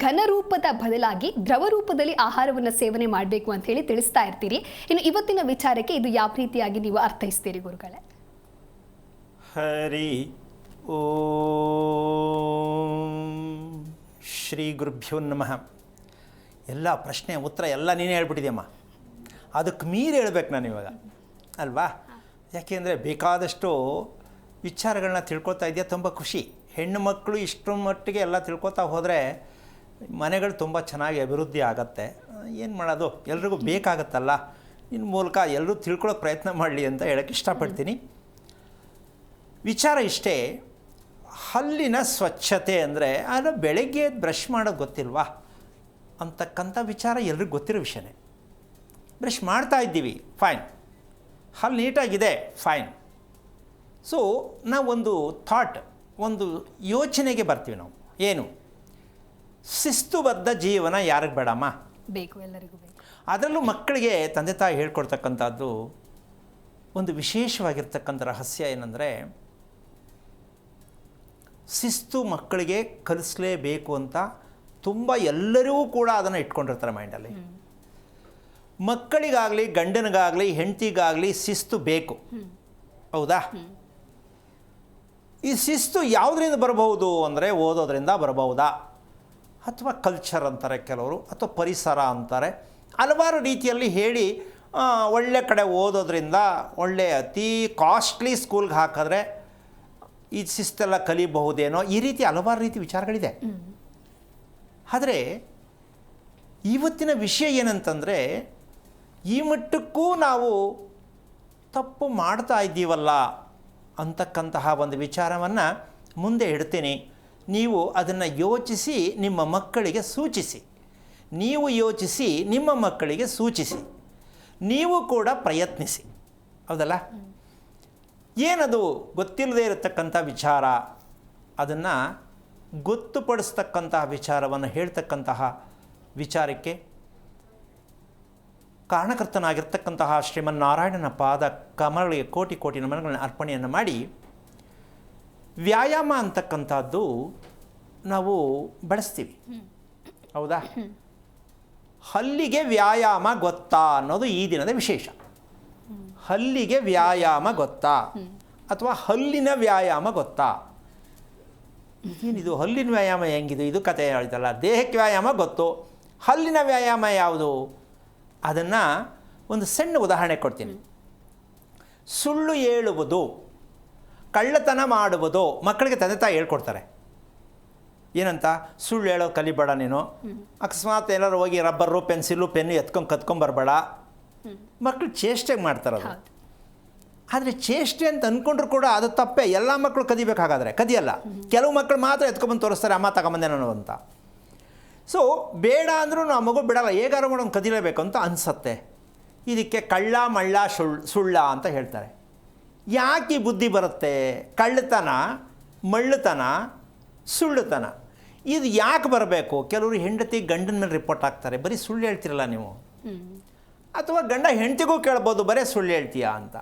ಘನ ರೂಪದ ಬದಲಾಗಿ ದ್ರವ ರೂಪದಲ್ಲಿ ಆಹಾರವನ್ನು ಸೇವನೆ ಮಾಡಬೇಕು ಅಂತ ಹೇಳಿ ತಿಳಿಸ್ತಾ ಇರ್ತೀರಿ. ಇನ್ನು ಇವತ್ತಿನ ವಿಚಾರಕ್ಕೆ ಇದು ಯಾವ ರೀತಿಯಾಗಿ ನೀವು ಅರ್ಥೈಸ್ತೀರಿ ಗುರುಗಳೇ? ಹರಿ ಓಂ ಶ್ರೀ ಗುರುಭ್ಯೋ ನಮಃ. ಎಲ್ಲ ಪ್ರಶ್ನೆ ಉತ್ತರ ಎಲ್ಲ ನೀನೇ ಹೇಳ್ಬಿಟ್ಟಿದೆಯಮ್ಮ. ಅದಕ್ಕೆ ಮೀರಿ ಹೇಳ್ಬೇಕು ನಾನು ಇವಾಗ ಅಲ್ವಾ? ಯಾಕೆಂದರೆ ಬೇಕಾದಷ್ಟು ವಿಚಾರಗಳನ್ನ ತಿಳ್ಕೊತಾ ಇದೆಯಾ, ತುಂಬ ಖುಷಿ. ಹೆಣ್ಣು ಮಕ್ಕಳು ಇಷ್ಟರ ಮಟ್ಟಿಗೆ ಎಲ್ಲ ತಿಳ್ಕೊತಾ ಹೋದರೆ ಮನೆಗಳು ತುಂಬ ಚೆನ್ನಾಗಿ ಅಭಿವೃದ್ಧಿ ಆಗತ್ತೆ. ಏನು ಮಾಡೋದು, ಎಲ್ರಿಗೂ ಬೇಕಾಗತ್ತಲ್ಲ. ಇನ್ನು ಮೂಲಕ ಎಲ್ಲರೂ ತಿಳ್ಕೊಳ್ಳೋ ಪ್ರಯತ್ನ ಮಾಡಲಿ ಅಂತ ಹೇಳೋಕ್ಕೆ ಇಷ್ಟಪಡ್ತೀನಿ. ವಿಚಾರ ಇಷ್ಟೇ, ಹಲ್ಲಿನ ಸ್ವಚ್ಛತೆ ಅಂದರೆ ಅದು ಬೆಳಗ್ಗೆ ಬ್ರಷ್ ಮಾಡೋದು ಗೊತ್ತಿಲ್ವಾ ಅಂತಕ್ಕಂಥ ವಿಚಾರ ಎಲ್ರಿಗೂ ಗೊತ್ತಿರೋ ವಿಷಯನೇ. ಬ್ರಷ್ ಮಾಡ್ತಾ ಇದ್ದೀವಿ, ಫೈನ್. ಹಲ್ಲು ನೀಟಾಗಿದೆ, ಫೈನ್. ಸೊ ನಾವೊಂದು ಥಾಟ್, ಒಂದು ಯೋಚನೆಗೆ ಬರ್ತೀವಿ ನಾವು. ಏನು? ಶಿಸ್ತುಬದ್ಧ ಜೀವನ ಯಾರಿಗೆ ಬೇಡಮ್ಮ? ಬೇಕು, ಎಲ್ಲರಿಗೂ ಬೇಕು. ಅದರಲ್ಲೂ ಮಕ್ಕಳಿಗೆ ತಂದೆ ತಾಯಿ ಹೇಳ್ಕೊಡ್ತಕ್ಕಂಥದ್ದು ಒಂದು ವಿಶೇಷವಾಗಿರ್ತಕ್ಕಂಥ ರಹಸ್ಯ ಏನಂದರೆ, ಶಿಸ್ತು ಮಕ್ಕಳಿಗೆ ಕಲಿಸಲೇಬೇಕು ಅಂತ ತುಂಬ ಎಲ್ಲರೂ ಕೂಡ ಅದನ್ನು ಇಟ್ಕೊಂಡಿರ್ತಾರೆ ಮೈಂಡಲ್ಲಿ. ಮಕ್ಕಳಿಗಾಗಲಿ ಗಂಡನಿಗಾಗಲಿ ಹೆಂಡತಿಗಾಗಲಿ ಶಿಸ್ತು ಬೇಕು, ಹೌದಾ? ಈ ಶಿಸ್ತು ಯಾವುದರಿಂದ ಬರಬಹುದು ಅಂದರೆ ಓದೋದ್ರಿಂದ ಬರಬಹುದಾ, ಅಥವಾ ಕಲ್ಚರ್ ಅಂತಾರೆ ಕೆಲವರು, ಅಥವಾ ಪರಿಸರ ಅಂತಾರೆ. ಹಲವಾರು ರೀತಿಯಲ್ಲಿ ಹೇಳಿ ಒಳ್ಳೆ ಕಡೆ ಓದೋದ್ರಿಂದ, ಒಳ್ಳೆ ಅತಿ ಕಾಸ್ಟ್ಲಿ ಸ್ಕೂಲ್ಗೆ ಹಾಕಿದ್ರೆ ಈ ಶಿಸ್ತೆಲ್ಲ ಕಲಿಬಹುದೇನೋ, ಈ ರೀತಿ ಹಲವಾರು ರೀತಿ ವಿಚಾರಗಳಿದೆ. ಆದರೆ ಇವತ್ತಿನ ವಿಷಯ ಏನಂತಂದರೆ, ಈ ಮಟ್ಟಕ್ಕೂ ನಾವು ತಪ್ಪು ಮಾಡ್ತಾ ಇದ್ದೀವಲ್ಲ ಅಂತಕ್ಕಂತಹ ಒಂದು ವಿಚಾರವನ್ನು ಮುಂದೆ ಇಡ್ತೀನಿ. ನೀವು ಅದನ್ನು ಯೋಚಿಸಿ ನಿಮ್ಮ ಮಕ್ಕಳಿಗೆ ಸೂಚಿಸಿ. ನೀವು ಯೋಚಿಸಿ ನಿಮ್ಮ ಮಕ್ಕಳಿಗೆ ಸೂಚಿಸಿ. ನೀವು ಕೂಡ ಪ್ರಯತ್ನಿಸಿ, ಹೌದಲ್ಲ? ಏನದು ಗೊತ್ತಿಲ್ಲದೆ ಇರತಕ್ಕಂಥ ವಿಚಾರ, ಅದನ್ನು ಗೊತ್ತುಪಡಿಸ್ತಕ್ಕಂತಹ ವಿಚಾರವನ್ನು ಹೇಳ್ತಕ್ಕಂತಹ ವಿಚಾರಕ್ಕೆ ಕಾರಣಕರ್ತನಾಗಿರ್ತಕ್ಕಂತಹ ಶ್ರೀಮನ್ನಾರಾಯಣನ ಪಾದ ಕಮಲಗಳಿಗೆ ಕೋಟಿ ಕೋಟಿ ನಮನಗಳನ್ನು ಅರ್ಪಣೆಯನ್ನು ಮಾಡಿ, ವ್ಯಾಯಾಮ ಅಂತಕ್ಕಂಥದ್ದು ನಾವು ಬಳಸ್ತೀವಿ, ಹೌದಾ? ಹಲ್ಲಿಗೆ ವ್ಯಾಯಾಮ ಗೊತ್ತಾ ಅನ್ನೋದು ಈ ದಿನದ ವಿಶೇಷ. ಹಲ್ಲಿಗೆ ವ್ಯಾಯಾಮ ಗೊತ್ತಾ, ಅಥವಾ ಹಲ್ಲಿನ ವ್ಯಾಯಾಮ ಗೊತ್ತಾ? ಏನಿದು ಹಲ್ಲಿನ ವ್ಯಾಯಾಮ ಹೆಂಗಿದು? ಇದು ಕತೆ ಹೇಳ್ತಲ್ಲ. ದೇಹಕ್ಕೆ ವ್ಯಾಯಾಮ ಗೊತ್ತು, ಹಲ್ಲಿನ ವ್ಯಾಯಾಮ ಯಾವುದು? ಅದನ್ನು ಒಂದು ಸಣ್ಣ ಉದಾಹರಣೆ ಕೊಡ್ತೀನಿ. ಸುಳ್ಳು ಹೇಳುವುದು, ಕಳ್ಳತನ ಮಾಡುವುದು ಮಕ್ಕಳಿಗೆ ತಂದೆ ತಾಯಿ ಹೇಳ್ಕೊಡ್ತಾರೆ. ಏನಂತ? ಸುಳ್ಳು ಹೇಳೋ ಕಲಿಬೇಡ ನೀನು, ಅಕಸ್ಮಾತ್ ಏನಾದ್ರು ಹೋಗಿ ರಬ್ಬರು ಪೆನ್ಸಿಲು ಪೆನ್ನು ಕತ್ಕೊಂಬರ್ಬೇಡ. ಮಕ್ಕಳು ಚೇಷ್ಟೆಗೆ ಮಾಡ್ತಾರದು. ಆದರೆ ಚೇಷ್ಟೆ ಅಂತ ಅಂದ್ಕೊಂಡ್ರು ಕೂಡ ಅದು ತಪ್ಪೇ. ಎಲ್ಲ ಮಕ್ಕಳು ಕದಿಬೇಕಾಗಾದ್ರೆ ಕದಿಯಲ್ಲ. ಕೆಲವು ಮಕ್ಕಳು ಮಾತ್ರ ಎತ್ಕೊಂಡ್ಬಂದು ತೋರಿಸ್ತಾರೆ, ಅಮ್ಮ ತಗೊಂಬಂದೆ ನಾನು ಅಂತ. ಸೊ ಬೇಡ ಅಂದರೂ ಆ ಮಗು ಬಿಡಲ್ಲ, ಹೇಗಾರು ಮಾಡೋದು ಕದಿಲೇಬೇಕು ಅಂತ ಅನಿಸತ್ತೆ. ಇದಕ್ಕೆ ಕಳ್ಳ ಮಳ್ಳ ಸುಳ್ಳ ಅಂತ ಹೇಳ್ತಾರೆ. ಯಾಕೆ ಬುದ್ಧಿ ಬರುತ್ತೆ? ಕಳ್ಳತನ, ಮಳ್ಳತನ, ಸುಳ್ಳುತನ ಇದು ಯಾಕೆ ಬರಬೇಕು? ಕೆಲವರು ಹೆಂಡತಿ ಗಂಡನ ಮೇಲೆ ರಿಪೋರ್ಟ್ ಹಾಕ್ತಾರೆ, ಬರೀ ಸುಳ್ಳು ಹೇಳ್ತಿರಲ್ಲ ನೀವು. ಅಥವಾ ಗಂಡ ಹೆಂಡತಿಗೂ ಕೇಳ್ಬೋದು, ಬರೀ ಸುಳ್ಳು ಹೇಳ್ತೀಯಾ ಅಂತ.